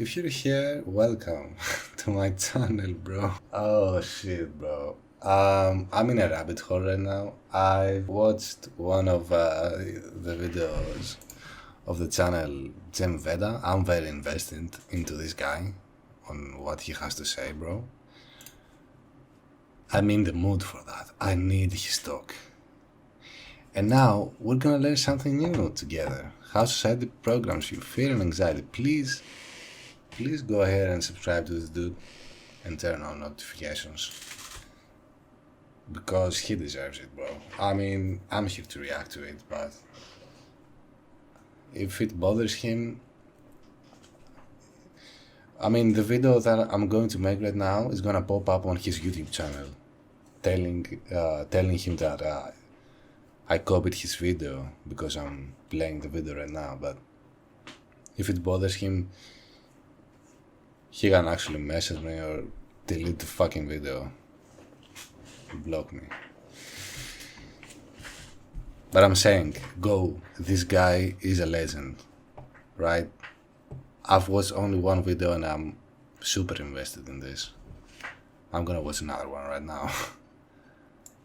If you're here, welcome to my channel, bro. Oh shit, bro. I'm in a rabbit hole right now. I watched one of the videos of the channel JEM VEDA. I'm very invested into this guy, on what he has to say, bro. I'm in the mood for that. I need his talk. And now we're gonna learn something new together. How society programs you fear and anxiety. Please go ahead and subscribe to this dude and turn on notifications. Because he deserves it, bro. I mean, I'm here to react to it, but if it bothers him, I mean, the video that I'm going to make right now is gonna pop up on his YouTube channel, telling him that I copied his video because I'm playing the video right now. But if it bothers him, he can actually message me or delete the fucking video, block me. But I'm saying, go, this guy is a legend, right? I've watched only one video and I'm super invested in this. I'm gonna watch another one right now.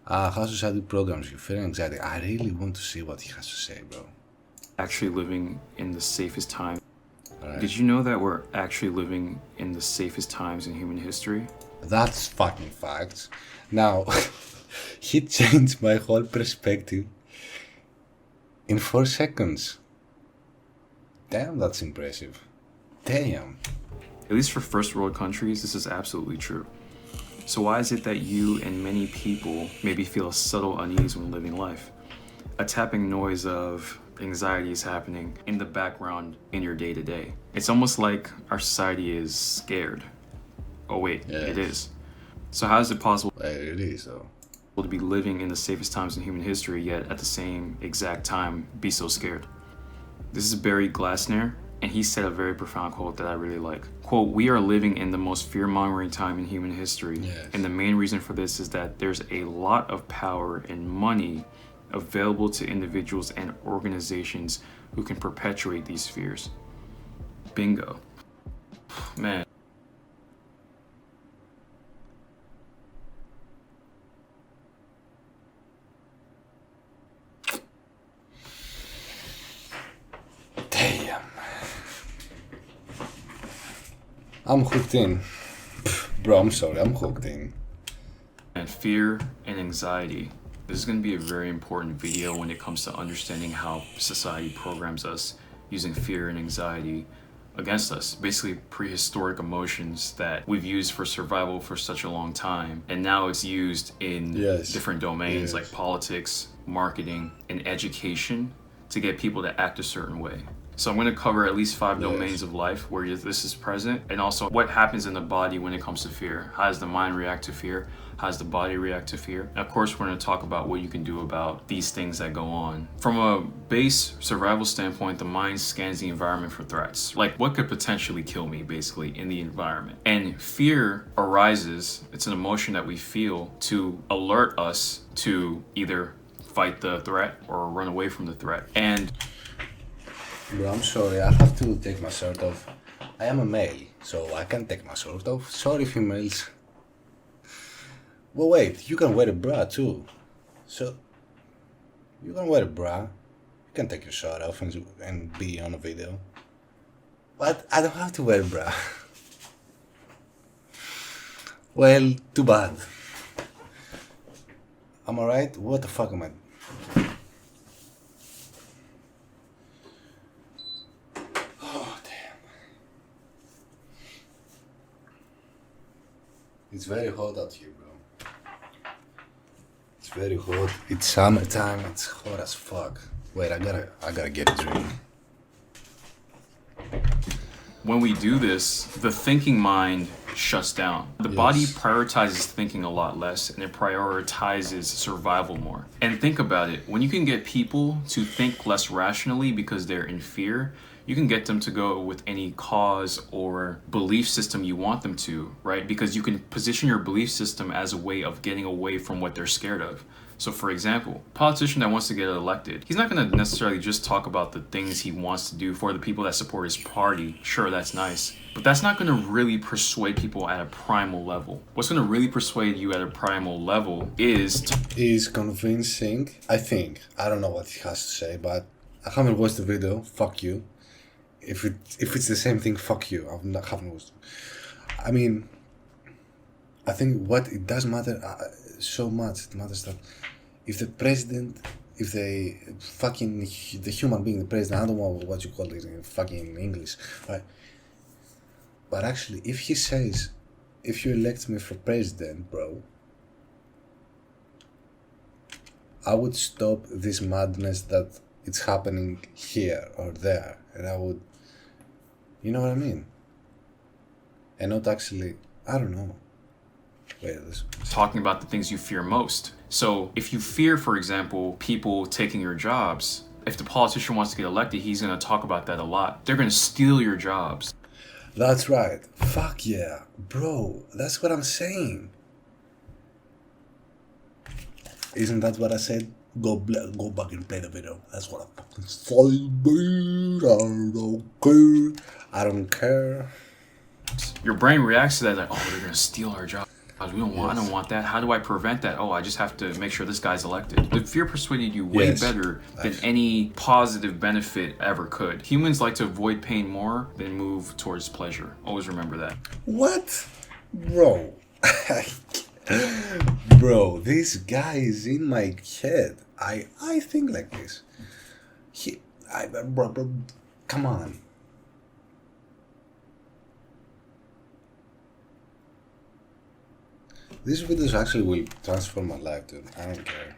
How society programs you fear and anxiety. I really want to see what he has to say, bro. Actually living in the safest time. Right. Did you know that we're actually living in the safest times in human history? That's fucking facts. Now, he changed my whole perspective in 4 seconds. Damn, that's impressive. Damn. At least for first world countries, this is absolutely true. So why is it that you and many people maybe feel a subtle unease when living life? A tapping noise of anxiety is happening in the background in your day-to-day. It's almost like our society is scared. Oh wait, Yes. It is. So how is it possible It is, though. to be living in the safest times in human history, yet at the same exact time be so scared? This is Barry Glassner, and he said a very profound quote that I really like. Quote, "We are living in the most fear-mongering time in human history. Yes. And the main reason for this is that there's a lot of power and money available to individuals and organizations who can perpetuate these fears." Bingo. Man. Damn. I'm hooked in. Bro, I'm sorry, I'm hooked in. And fear and anxiety. This is going to be a very important video when it comes to understanding how society programs us using fear and anxiety against us. Basically prehistoric emotions that we've used for survival for such a long time. And now it's used in Yes. different domains Yes. like politics, marketing, and education to get people to act a certain way. So I'm going to cover at least 5 Yes. domains of life where this is present, and also what happens in the body when it comes to fear. How does the mind react to fear? How does the body react to fear? And of course, we're going to talk about what you can do about these things that go on. From a base survival standpoint, the mind scans the environment for threats. Like, what could potentially kill me, basically, in the environment? And fear arises, it's an emotion that we feel to alert us to either fight the threat or run away from the threat. And Bro, I'm sorry, I have to take my shirt off. I am a male, so I can't take my shirt off. Sorry, females. Well, wait, you can wear a bra too. So, you can wear a bra. You can take your shirt off and be on a video. But I don't have to wear a bra. Well, too bad. Am I right? What the fuck am I? Oh, damn. It's very hot out here, bro. It's very hot. It's summertime. It's hot as fuck. Wait, I gotta get a drink. when we do this, the thinking mind shuts down. The body prioritizes thinking a lot less, and it prioritizes survival more. And think about it, when you can get people to think less rationally because they're in fear, you can get them to go with any cause or belief system you want them to, right? Because you can position your belief system as a way of getting away from what they're scared of. So for example, a politician that wants to get elected, he's not going to necessarily just talk about the things he wants to do for the people that support his party. Sure, that's nice. But that's not going to really persuade people at a primal level. What's going to really persuade you at a primal level is convincing, I think. I don't know what he has to say, but I haven't watched the video. Fuck you. If it's the same thing, fuck you. Haven't watched. I mean, I think what it does matter so much. It matters that if the president, if they fucking the human being, the president, I don't know what you call it in fucking English, right? But actually, if he says, if you elect me for president, bro, I would stop this madness that it's happening here or there, and I would, you know what I mean? And not actually, I don't know. Wait, talking about the things you fear most. So if you fear, for example, people taking your jobs, if the politician wants to get elected, he's going to talk about that a lot. They're going to steal your jobs. That's right. Fuck yeah. Bro, that's what I'm saying. Isn't that what I said? Go back and play the video. That's what I fucking said. I don't care. Your brain reacts to that like, oh, they're going to steal our jobs. I don't want that. How do I prevent that? Oh, I just have to make sure this guy's elected. The fear persuaded you way better than any positive benefit ever could. Humans like to avoid pain more than move towards pleasure. Always remember that. What? Bro. Bro, this guy is in my head. I think like this. Bro, come on. These videos actually will transform my life, dude. I don't care.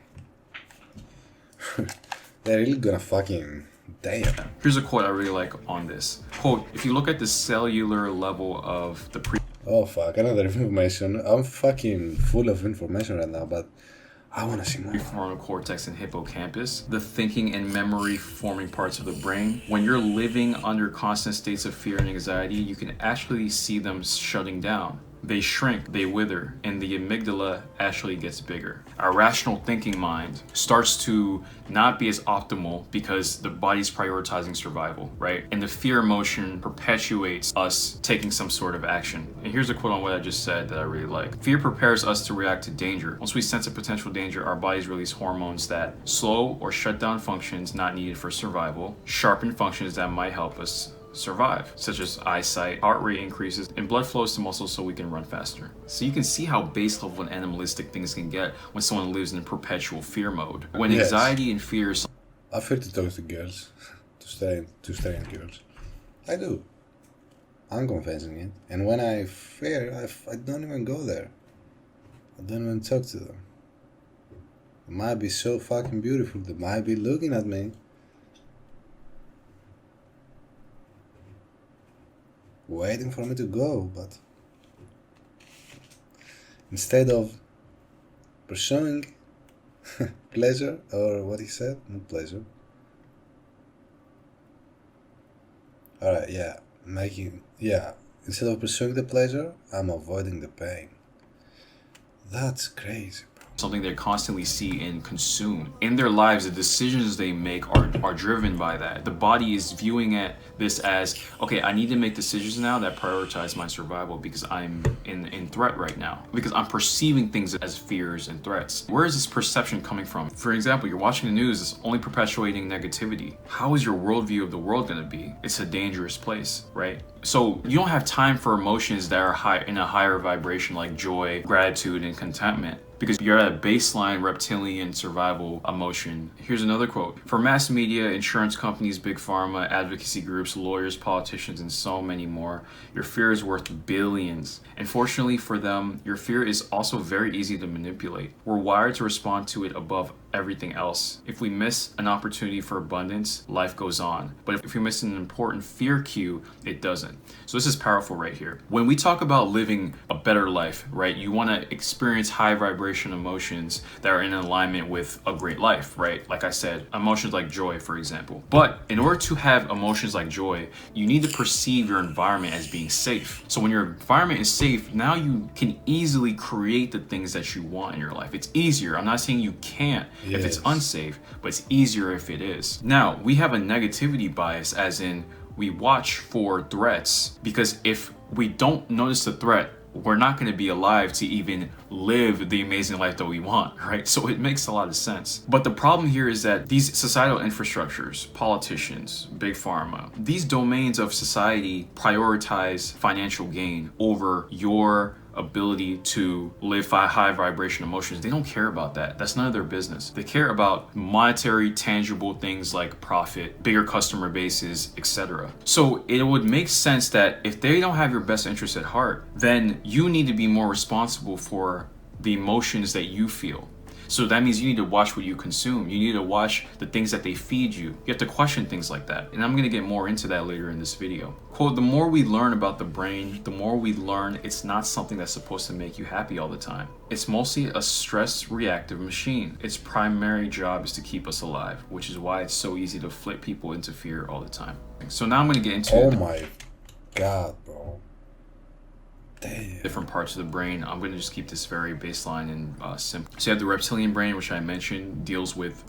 They're really gonna fucking... Damn. Here's a quote I really like on this. Quote, if you look at the cellular level of the Oh fuck, another information. I'm fucking full of information right now, but I wanna see more. Prefrontal cortex and hippocampus, the thinking and memory forming parts of the brain. When you're living under constant states of fear and anxiety, you can actually see them shutting down. They shrink, they wither, and the amygdala actually gets bigger. Our rational thinking mind starts to not be as optimal because the body's prioritizing survival, right? And the fear emotion perpetuates us taking some sort of action. And here's a quote on what I just said that I really like. Fear prepares us to react to danger. Once we sense a potential danger, our bodies release hormones that slow or shut down functions not needed for survival, sharpen functions that might help us survive, such as eyesight, heart rate increases, and blood flows to muscles so we can run faster. So you can see how base level and animalistic things can get when someone lives in perpetual fear mode. When anxiety and fear... I fear to talk to girls, to strange girls. I do. I'm confessing it. And when I fear, I don't even go there. I don't even talk to them. They might be so fucking beautiful. They might be looking at me. Waiting for me to go, but instead of pursuing pleasure, or what he said, not pleasure. Alright, instead of pursuing the pleasure, I'm avoiding the pain. That's crazy, bro. Something they constantly see and consume. In their lives, the decisions they make are driven by that. The body is viewing this as, okay, I need to make decisions now that prioritize my survival because I'm in threat right now. Because I'm perceiving things as fears and threats. Where is this perception coming from? For example, you're watching the news, it's only perpetuating negativity. How is your worldview of the world gonna be? It's a dangerous place, right? So you don't have time for emotions that are in a higher vibration like joy, gratitude, and contentment, because you're at a baseline reptilian survival emotion. Here's another quote. For mass media, insurance companies, big pharma, advocacy groups, lawyers, politicians, and so many more, your fear is worth billions. And fortunately for them, your fear is also very easy to manipulate. We're wired to respond to it above everything else. If we miss an opportunity for abundance, life goes on. But if we miss an important fear cue, it doesn't. So this is powerful right here. When we talk about living a better life, right, you want to experience high vibration vibration emotions that are in alignment with a great life, right? Like I said, emotions like joy, for example. But in order to have emotions like joy, you need to perceive your environment as being safe. So when your environment is safe, now you can easily create the things that you want in your life. It's easier. I'm not saying you can't if it's unsafe, but it's easier if it is. Now, we have a negativity bias, as in we watch for threats, because if we don't notice the threat, we're not going to be alive to even live the amazing life that we want, right? So it makes a lot of sense. But the problem here is that these societal infrastructures, politicians, big pharma, these domains of society prioritize financial gain over your ability to live high vibration emotions. They don't care about that. That's none of their business. They care about monetary, tangible things like profit, bigger customer bases, etc. So it would make sense that if they don't have your best interest at heart, then you need to be more responsible for the emotions that you feel. So that means you need to watch what you consume. You need to watch the things that they feed you. You have to question things like that. And I'm going to get more into that later in this video. Quote, the more we learn about the brain, the more we learn it's not something that's supposed to make you happy all the time. It's mostly a stress reactive machine. Its primary job is to keep us alive, which is why it's so easy to flip people into fear all the time. So now I'm going to get into Oh my God, bro. Damn. Different parts of the brain. I'm going to just keep this very baseline and simple. So you have the reptilian brain, which I mentioned deals with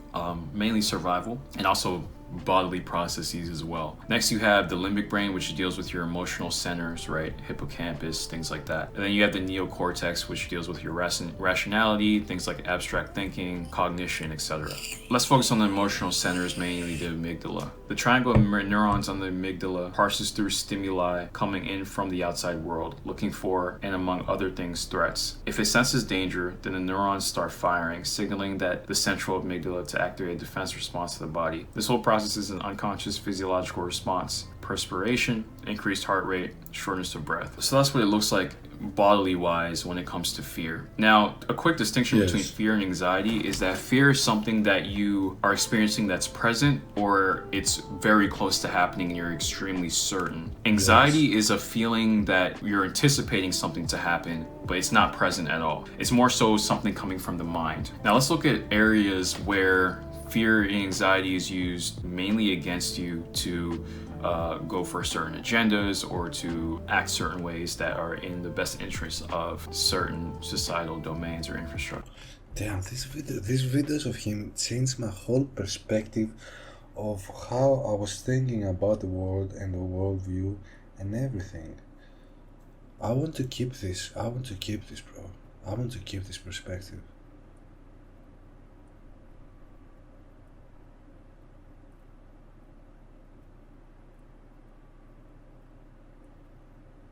mainly survival and also bodily processes as well. Next, you have the limbic brain, which deals with your emotional centers, right? Hippocampus, things like that. And then you have the neocortex, which deals with your rationality, things like abstract thinking, cognition, etc. Let's focus on the emotional centers, mainly the amygdala. The triangle of neurons on the amygdala parses through stimuli coming in from the outside world, looking for, and among other things, threats. If it senses danger, then the neurons start firing, signaling that the central amygdala to activate a defense response to the body. This whole process is an unconscious physiological response. Perspiration, increased heart rate, shortness of breath. So that's what it looks like bodily wise when it comes to fear. Now, a quick distinction between fear and anxiety is that fear is something that you are experiencing that's present, or it's very close to happening and you're extremely certain. Anxiety is a feeling that you're anticipating something to happen, but it's not present at all. It's more so something coming from the mind. Now let's look at areas where fear and anxiety is used mainly against you to go for certain agendas or to act certain ways that are in the best interest of certain societal domains or infrastructure. Damn, these videos of him changed my whole perspective of how I was thinking about the world and the worldview and everything. I want to keep this, bro. I want to keep this perspective.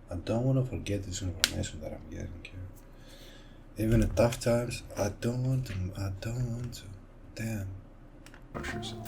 I don't want to forget this information that I'm getting here. Even at tough times, I don't want to. Damn.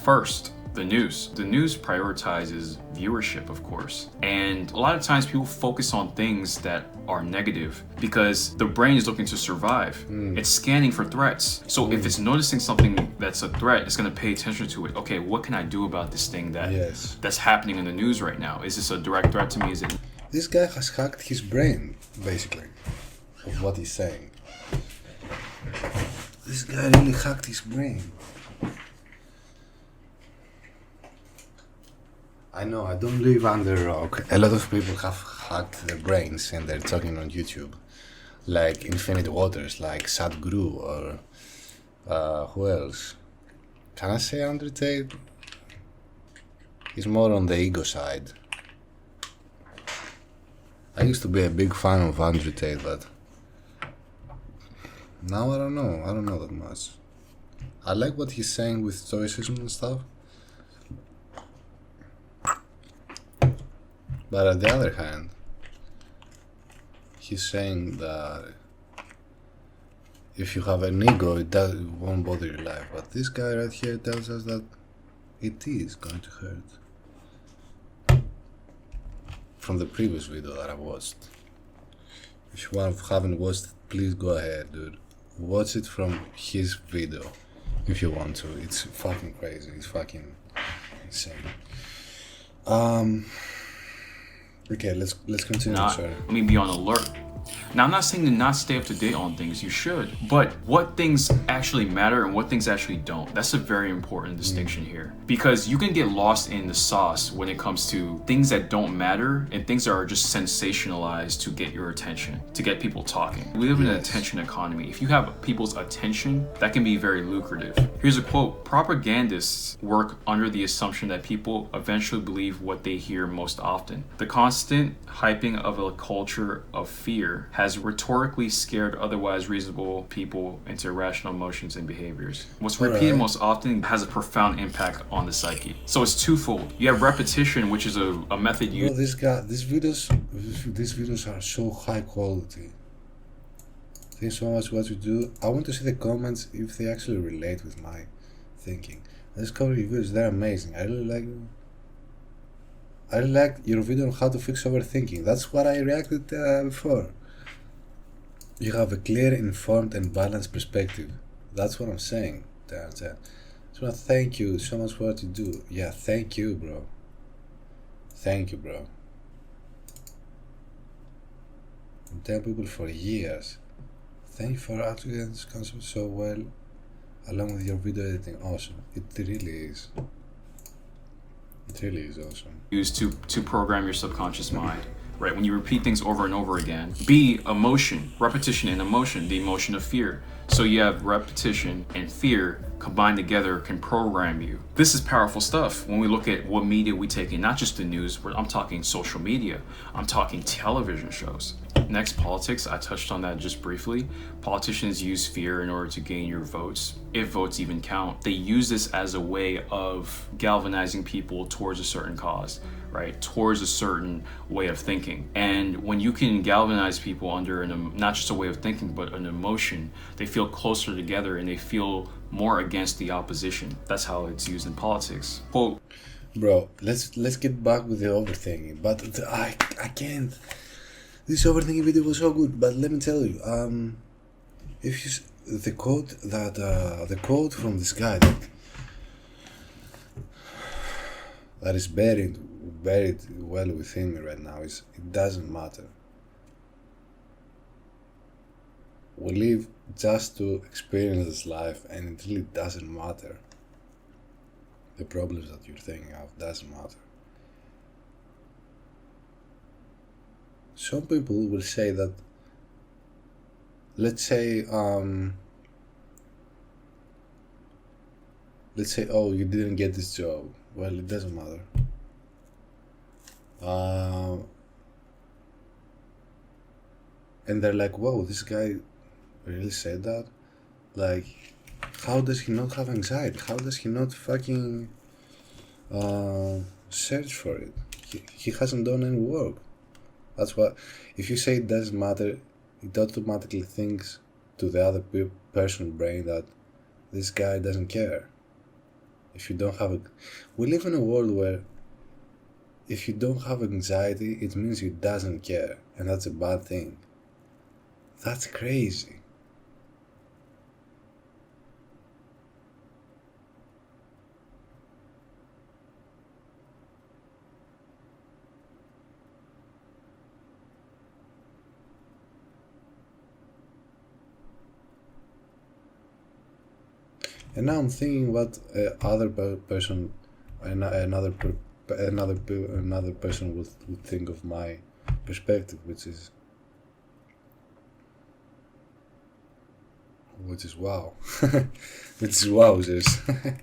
First, the news. The news prioritizes viewership, of course. And a lot of times people focus on things that are negative because the brain is looking to survive. It's scanning for threats. So if it's noticing something that's a threat, it's going to pay attention to it. Okay, what can I do about this thing that's happening in the news right now? Is this a direct threat to me? Is it? This guy has hacked his brain, basically, of what he's saying. This guy really hacked his brain. I know, I don't live under a rock. A lot of people have hacked their brains and they're talking on YouTube. Like Infinite Waters, like Sadhguru, or who else? Can I say Andrew Tate? He's more on the ego side. I used to be a big fan of Andrew Tate, but now I don't know that much. I like what he's saying with stoicism and stuff. But on the other hand, he's saying that if you have an ego, it won't bother your life. But this guy right here tells us that it is going to hurt. From the previous video that I watched. If you haven't watched it, please go ahead, dude. Watch it from his video if you want to. It's fucking crazy. It's fucking insane. Okay, let's continue. Sorry. Let me be on alert. Now, I'm not saying to not stay up to date on things, you should, but what things actually matter and what things actually don't, that's a very important distinction here. Because you can get lost in the sauce when it comes to things that don't matter and things that are just sensationalized to get your attention, to get people talking. We live in an attention economy. If you have people's attention, that can be very lucrative. Here's a quote: propagandists work under the assumption that people eventually believe what they hear most often. The constant hyping of a culture of fear has rhetorically scared otherwise reasonable people into irrational emotions and behaviors. What's repeated most often has a profound impact on the psyche. So it's twofold. You have repetition, which is a method used. These videos are so high quality. Thanks so much for what you do. I want to see the comments if they actually relate with my thinking. Let's cover reviews, they're amazing. I really like your video on how to fix overthinking. That's what I reacted before. You have a clear, informed and balanced perspective. That's what I'm saying. I just want to thank you so much for what you do. Yeah, thank you, bro. Thank you, bro. I'm telling people for years. Thank you for articulating this concept so well, along with your video editing. Awesome. It really is. It really is awesome. Used to program your subconscious mind, right? When you repeat things over and over again. B, emotion, repetition and emotion, the emotion of fear. So you have repetition and fear combined together can program you. This is powerful stuff when we look at what media we take in, not just the news, but I'm talking social media, I'm talking television shows. Next, politics. I touched on that just briefly. Politicians use fear in order to gain your votes, if votes even count. They use this as a way of galvanizing people towards a certain cause, right? Towards a certain way of thinking. And when you can galvanize people under not just a way of thinking, but an emotion, they feel closer together and they feel more against the opposition. That's how it's used in politics. Quote, bro, let's get back with the overthinking, but I can't. This overthinking video was so good, but let me tell you, if you the quote from this guy that is buried well within me right now is, it doesn't matter. We live just to experience this life, and it really doesn't matter. The problems that you're thinking of doesn't matter. Some people will say that, let's say, oh, you didn't get this job. Well, it doesn't matter. And they're like, whoa, this guy really said that? Like, how does he not have anxiety? How does he not fucking search for it? He hasn't done any work. That's what, if you say it doesn't matter, it automatically thinks to the other person's brain that this guy doesn't care. If you don't have we live in a world where if you don't have anxiety, it means you doesn't care, and that's a bad thing. That's crazy. And now I'm thinking what another person would think of my perspective, which is wow, which is wowzers.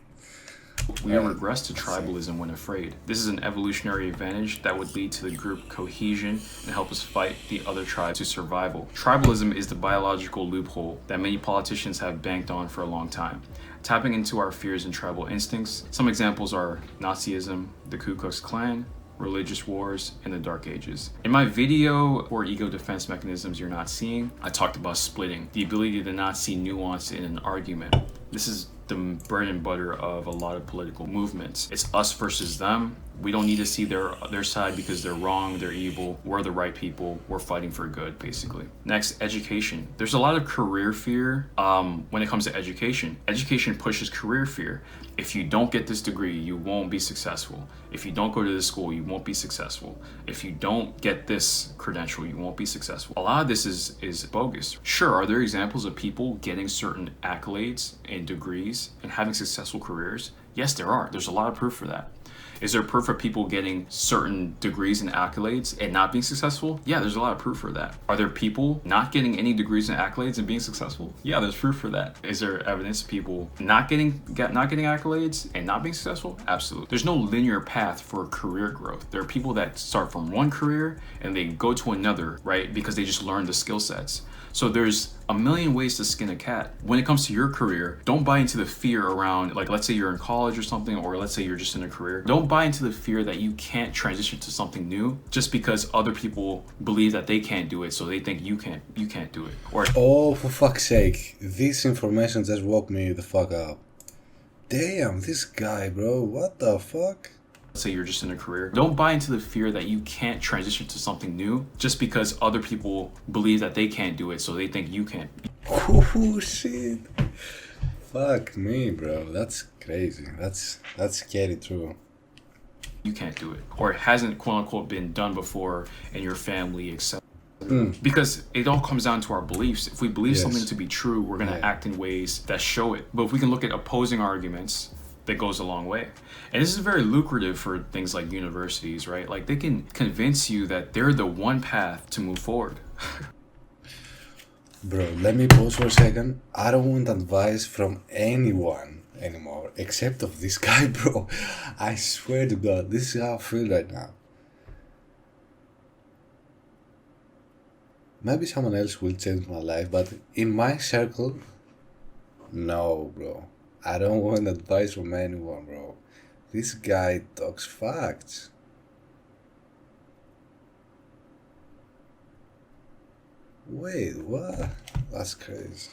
We regress to tribalism when afraid. This is an evolutionary advantage that would lead to the group cohesion and help us fight the other tribe to survival. Tribalism is the biological loophole that many politicians have banked on for a long time, tapping into our fears and tribal instincts. Some examples are Nazism, the Ku Klux Klan, religious wars, and the Dark Ages. In my video for ego defense mechanisms you're not seeing, I talked about splitting, the ability to not see nuance in an argument. This is the bread and butter of a lot of political movements. It's us versus them. We don't need to see their side because they're wrong, they're evil. We're the right people. We're fighting for good, basically. Next, education. There's a lot of career fear when it comes to education. Education pushes career fear. If you don't get this degree, you won't be successful. If you don't go to this school, you won't be successful. If you don't get this credential, you won't be successful. A lot of this is bogus. Sure, are there examples of people getting certain accolades and degrees and having successful careers? Yes, there are. There's a lot of proof for that. Is there proof of people getting certain degrees and accolades and not being successful? Yeah, there's a lot of proof for that. Are there people not getting any degrees and accolades and being successful? Yeah, there's proof for that. Is there evidence of people not getting accolades and not being successful? Absolutely. There's no linear path for career growth. There are people that start from one career and they go to another, right? Because they just learned the skill sets. So there's a million ways to skin a cat. When it comes to your career, don't buy into the fear around, like, let's say you're in college or something, or let's say you're just in a career. Don't buy into the fear that you can't transition to something new just because other people believe that they can't do it, so they think you can't do it. Or Oh, for fuck's sake. This information just woke me the fuck up. Damn, this guy, bro. What the fuck? let's say you're just in a career. Don't buy into the fear that you can't transition to something new just because other people believe that they can't do it, so they think you can't. Oh shit. Fuck me, bro. That's crazy. That's scary true. You can't do it, or it hasn't quote unquote been done before in your family, etc. Because it all comes down to our beliefs. If we believe something to be true, we're going to act in ways that show it. But if we can look at opposing arguments, that goes a long way. And this is very lucrative for things like universities, right? Like they can convince you that they're the one path to move forward. Bro, let me pause for a second. I don't want advice from anyone anymore except of this guy, bro. I swear to God, this is how I feel right now. Maybe someone else will change my life, but in my circle, no, bro. I don't want advice from anyone, bro. This guy talks facts. Wait, what? That's crazy.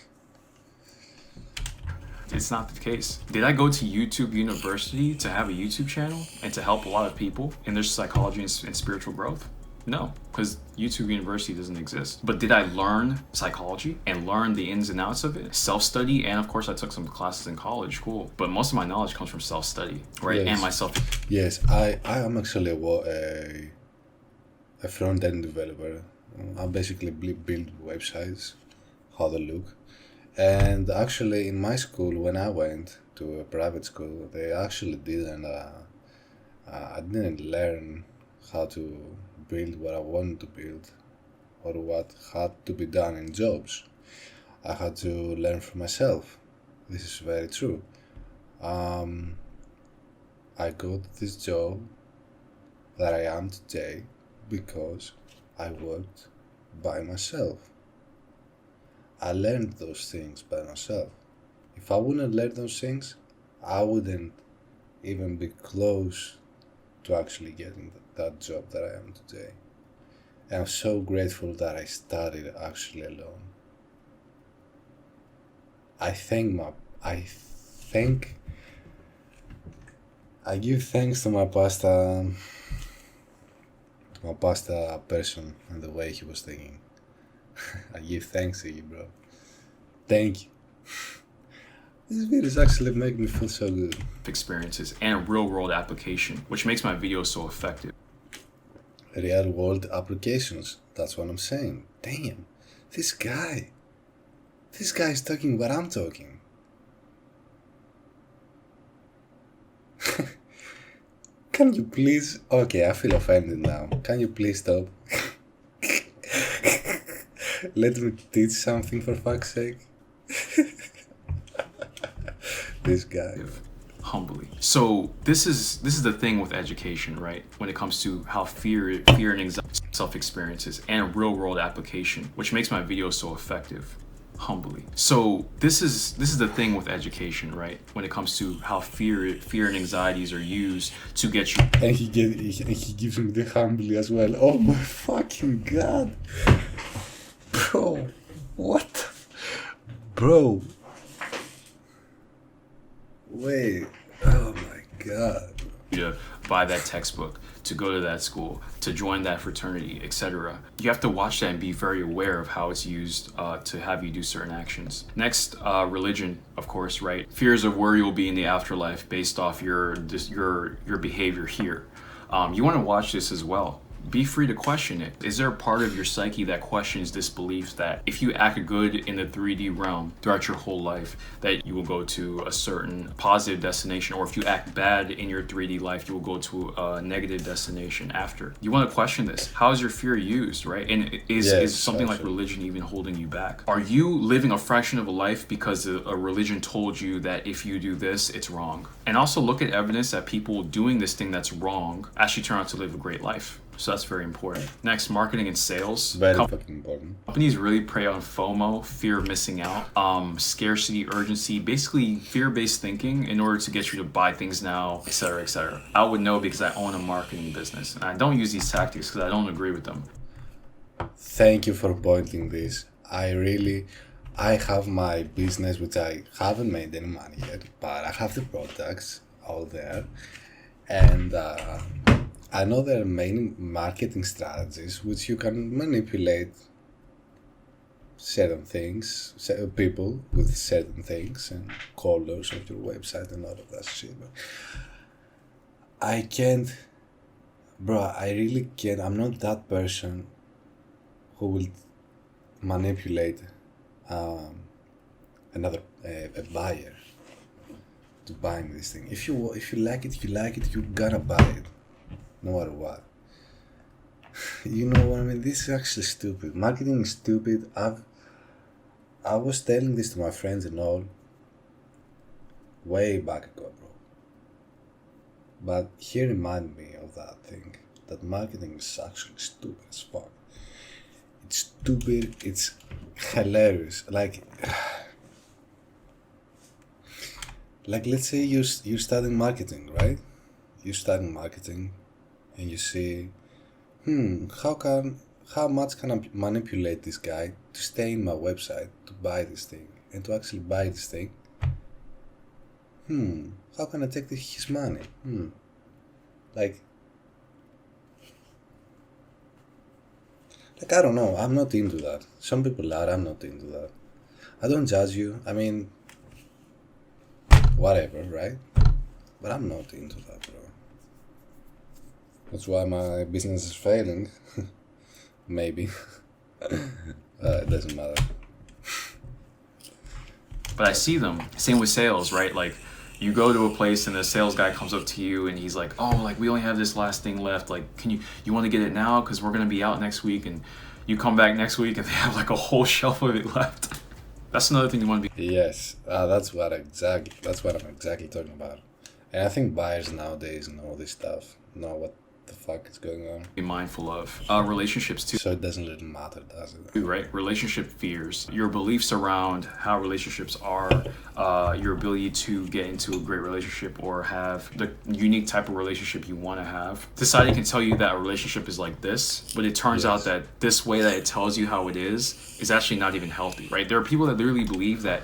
It's not the case. Did I go to YouTube University to have a YouTube channel and to help a lot of people in their psychology and spiritual growth? No, because YouTube University doesn't exist. But did I learn psychology and learn the ins and outs of it? Self-study, and of course I took some classes in college, cool. But most of my knowledge comes from self-study, right? Yes. And myself. Yes, I am actually a front-end developer. I basically build websites, how they look. And actually in my school, when I went to a private school, they actually didn't, I didn't learn how to build what I wanted to build or what had to be done in jobs. I had to learn for myself. This is very true. I got this job that I am today because I worked by myself. I learned those things by myself. If I wouldn't learn those things, I wouldn't even be close to actually getting that job that I am today. And I'm so grateful that I started actually alone. I give thanks to my past person and the way he was thinking. I give thanks to you, bro. Thank you. This video is actually making me feel so good. Experiences and real world application, which makes my videos so effective. Real world applications, that's what I'm saying. Damn, this guy is talking what I'm talking. Can you please, okay, I feel offended now. Can you please stop? Let me teach something for fuck's sake. This guy. Humbly. So this is the thing with education, right? When it comes to how fear and anxiety self-experiences and real world application, which makes my videos so effective. Humbly. So this is the thing with education, right? When it comes to how fear and anxieties are used to get you. And he gives me the humbly as well. Oh my fucking God. Bro, what? Bro. wait. Oh my god. To buy that textbook, to go to that school, to join that fraternity, etc. You have to watch that and be very aware of how it's used to have you do certain actions. Next, religion, of course, right? Fears of where you'll be in the afterlife based off your behavior here. You want to watch this as well. Be free to question it. Is there a part of your psyche that questions this belief that if you act good in the 3D realm throughout your whole life, that you will go to a certain positive destination, or if you act bad in your 3D life, you will go to a negative destination after? You want to question this. How is your fear used, right? And is something like religion even holding you back? Are you living a fraction of a life because a religion told you that if you do this, it's wrong? And also look at evidence that people doing this thing that's wrong actually turn out to live a great life. So that's very important. Next, marketing and sales. Very fucking important. Companies really prey on FOMO, fear of missing out, scarcity, urgency, basically fear-based thinking in order to get you to buy things now, etc., etc. I would know because I own a marketing business, and I don't use these tactics because I don't agree with them. Thank you for pointing this. I have my business, which I haven't made any money yet, but I have the products all there, and I know there are many marketing strategies which you can manipulate certain things, people with certain things and colors of your website and all of that shit. But I can't, bro, I really can't. I'm not that person who will manipulate a buyer to buying this thing. If you like it, you like it. You gotta buy it. No matter what. You know what I mean? This is actually stupid. Marketing is stupid. I was telling this to my friends and all way back ago, bro. But he reminded me of that thing. That marketing is actually stupid as fuck. It's stupid. It's hilarious. Like let's say you're studying marketing, right? You're studying marketing. And you see, how much can I manipulate this guy to stay in my website to buy this thing and to actually buy this thing? How can I take his money? Like I don't know. I'm not into that. Some people are. I'm not into that. I don't judge you. I mean, whatever, right? But I'm not into that, bro. That's why my business is failing. Maybe. It doesn't matter. But I see them. Same with sales, right? Like, you go to a place and the sales guy comes up to you and he's like, oh, like, we only have this last thing left. Like, you want to get it now? Because we're going to be out next week. And you come back next week and they have like a whole shelf of it left. That's another thing you want to be. Yes, that's what I'm exactly talking about. And I think buyers nowadays know this stuff, know what the fuck is going on. Be mindful of relationships too. So it doesn't really matter, does it? Right? Relationship fears, your beliefs around how relationships are, your ability to get into a great relationship or have the unique type of relationship you want to have. Society can tell you that a relationship is like this, but it turns out that this way that it tells you how it is actually not even healthy, right? There are people that literally believe that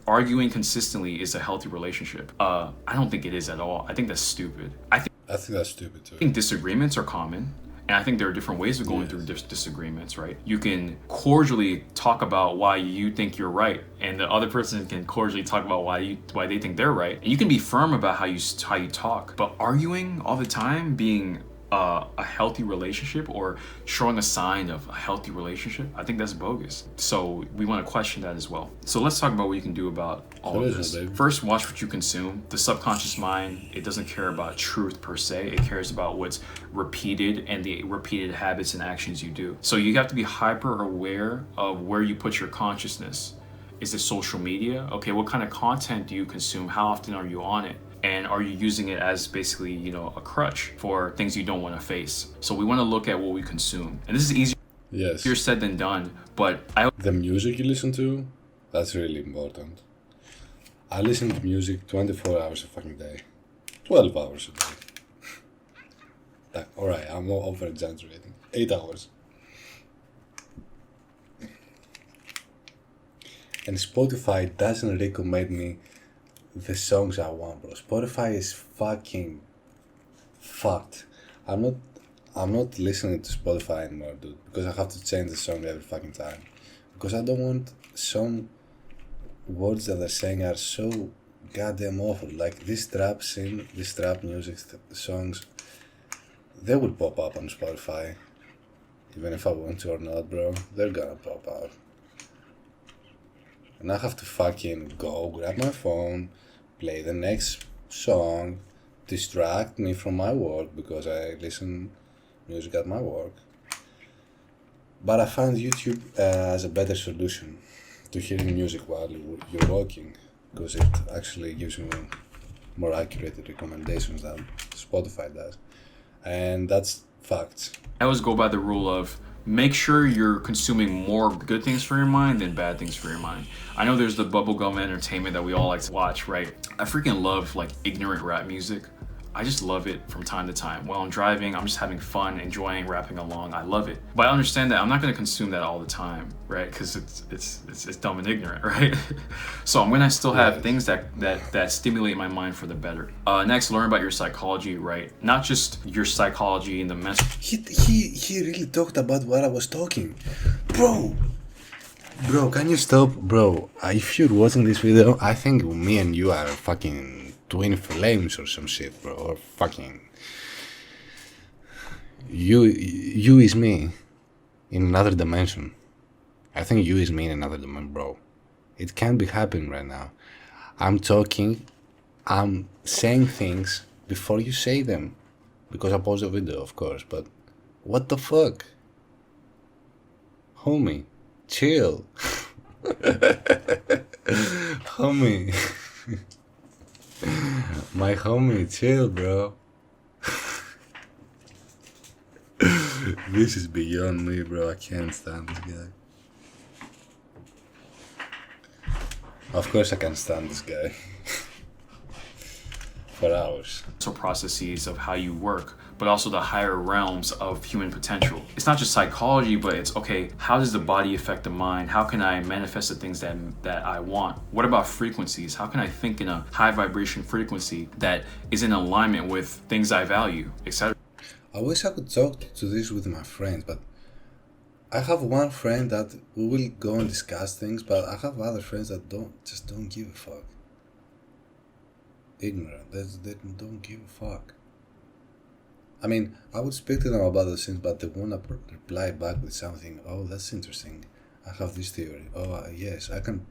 arguing consistently is a healthy relationship. I don't think it is at all. I think that's stupid. I think that's stupid too. I think disagreements are common, and I think there are different ways of going through disagreements, right? You can cordially talk about why you think you're right, and the other person can cordially talk about why they think they're right. And you can be firm about how you talk, but arguing all the time, being a healthy relationship or showing a sign of a healthy relationship, I think that's bogus. So we want to question that as well. So let's talk about what you can do about all of this. First, watch what you consume. The subconscious mind, it doesn't care about truth per se. It cares about what's repeated and the repeated habits and actions you do. So you have to be hyper aware of where you put your consciousness. Is it social media? Okay, what kind of content do you consume? How often are you on it? And are you using it as basically, a crutch for things you don't want to face? So we want to look at what we consume. And this is easier said than done, but the music you listen to, that's really important. I listen to music 24 hours a fucking day. 12 hours a day. Alright, I'm over exaggerating. 8 hours. And Spotify doesn't recommend me the songs I want, bro. Spotify is fucking fucked. I'm not I'm not listening to Spotify anymore, dude, because I have to change the song every fucking time. Because I don't want some words that they're saying are so goddamn awful. Like this trap scene, this trap music songs, they will pop up on Spotify. Even if I want to or not, bro, they're gonna pop up. And I have to fucking go grab my phone, play the next song, distract me from my work because I listen music at my work. But I found YouTube as a better solution to hearing music while you're working, because it actually gives you more accurate recommendations than Spotify does. And that's facts. I always go by the rule of make sure you're consuming more good things for your mind than bad things for your mind. I know there's the bubblegum entertainment that we all like to watch, right? I freaking love like ignorant rap music. I just love it from time to time. While I'm driving, I'm just having fun, enjoying rapping along. I love it. But I understand that I'm not gonna consume that all the time, right? Because it's dumb and ignorant, right? So I'm gonna still have things that stimulate my mind for the better. Next, learn about your psychology, right? Not just your psychology in the mental. He really talked about what I was talking. Bro, can you stop? Bro, if you're watching this video, I think me and you are fucking twin flames or some shit, bro. Or fucking... You is me in another dimension. I think you is me in another dimension, bro. It can't be happening right now. I'm talking, I'm saying things before you say them. Because I paused the video, of course, but... What the fuck? Homie, chill. Homie. My homie, chill, bro. This is beyond me, bro. I can't stand this guy. Of course I can stand this guy. For hours. So processes of how you work, but also the higher realms of human potential. It's not just psychology, but it's okay, how does the body affect the mind? How can I manifest the things that I want? What about frequencies? How can I think in a high vibration frequency that is in alignment with things I value, etc.? I wish I could talk to this with my friends, but I have one friend that we will go and discuss things, but I have other friends that just don't give a fuck. Ignorant. They don't give a fuck. I mean, I would speak to them about those things, but they wanna reply back with something. Oh, that's interesting. I have this theory. Oh, yes, I can.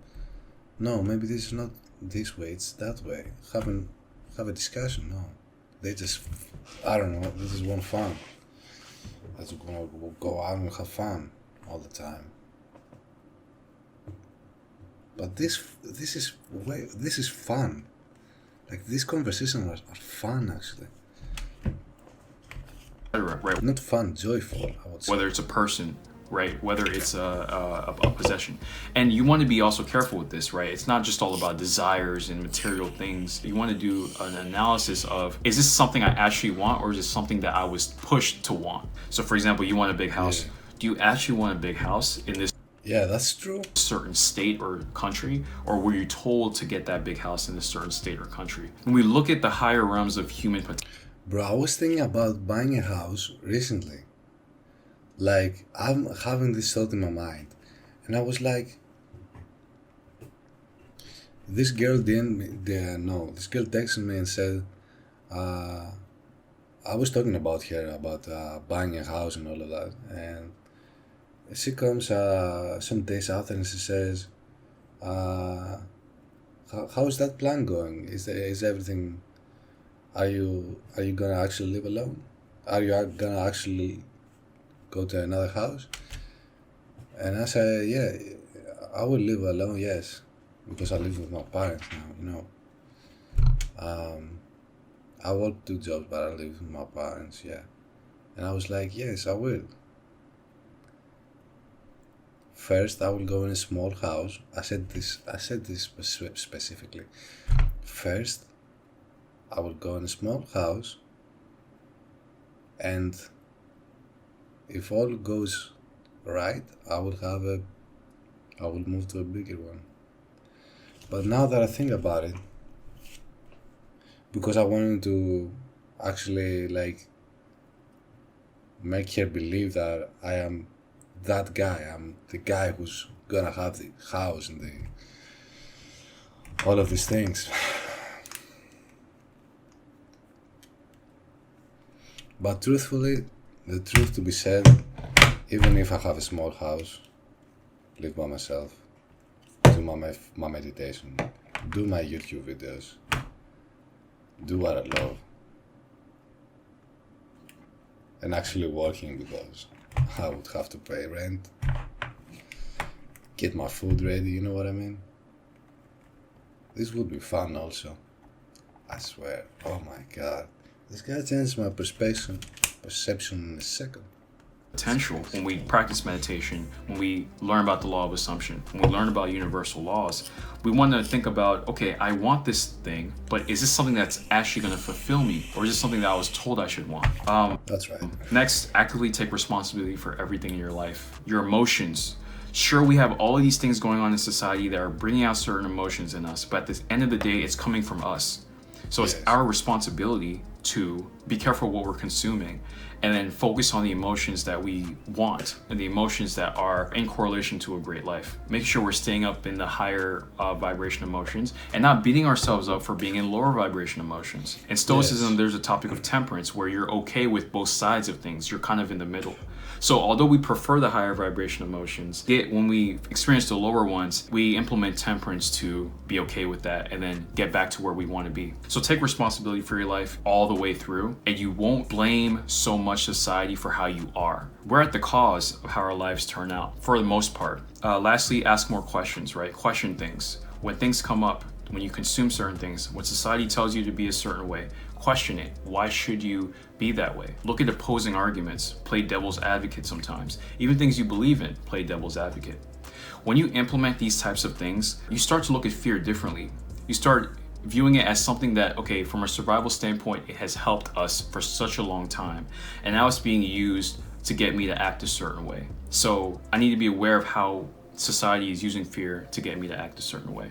No, maybe this is not this way. It's that way. Have a discussion. No, they just. I don't know. They just want fun. They just wanna go out and have fun all the time. But this is fun. Like, these conversations are fun, actually. Right. Not fun, joyful, I would say. Whether it's a person, right? Whether it's a possession. And you want to be also careful with this, right? It's not just all about desires and material things. You want to do an analysis of, is this something I actually want, or is this something that I was pushed to want? So, for example, you want a big house. Yeah. Do you actually want a big house in this that's true. certain state or country, or were you told to get that big house in a certain state or country? When we look at the higher realms of human potential. Bro, I was thinking about buying a house recently. Like, I'm having this thought in my mind, and I was like, this girl texted me and said, I was talking about her, about buying a house and all of that, and she comes some days after and she says, how is that plan going? Is everything, are you gonna actually live alone? Are you gonna actually go to another house? And I said, yeah, I will live alone, yes, because I live with my parents now, I work 2 jobs, but I live with my parents, yeah. And I was like, yes, I will. First, I will go in a small house. I said this specifically. First, I will go in a small house, and if all goes right, I will move to a bigger one. But now that I think about it, because I wanted to actually like make her believe that I am that guy. I'm the guy who's gonna have the house and the all of these things. But truthfully, the truth to be said, even if I have a small house, live by myself, do my meditation, do my YouTube videos, do what I love, and actually working because I would have to pay rent, get my food ready, you know what I mean? This would be fun also. I swear. Oh my god. This guy changed my perception in a second. Potential when we practice meditation, when we learn about the law of assumption, when we learn about universal laws, we want to think about, okay, I want this thing, but is this something that's actually going to fulfill me, or is this something that I was told I should want? That's right. Next, actively take responsibility for everything in your life. Your emotions. Sure, we have all of these things going on in society that are bringing out certain emotions in us, but at the end of the day, it's coming from us. So it's our responsibility to be careful what we're consuming and then focus on the emotions that we want and the emotions that are in correlation to a great life. Make sure we're staying up in the higher vibration emotions and not beating ourselves up for being in lower vibration emotions. In Stoicism, there's a topic of temperance where you're okay with both sides of things. You're kind of in the middle. So although we prefer the higher vibration emotions, when we experience the lower ones, we implement temperance to be okay with that and then get back to where we want to be. So take responsibility for your life all the way through, and you won't blame so much society for how you are. We're at the cause of how our lives turn out, for the most part. Lastly, ask more questions, right? Question things. When things come up, when you consume certain things, when society tells you to be a certain way, question it. Why should you be that way? Look at opposing arguments. Play devil's advocate sometimes. Even things you believe in, play devil's advocate. When you implement these types of things, you start to look at fear differently. You start viewing it as something that, okay, from a survival standpoint, it has helped us for such a long time. And now it's being used to get me to act a certain way. So I need to be aware of how society is using fear to get me to act a certain way.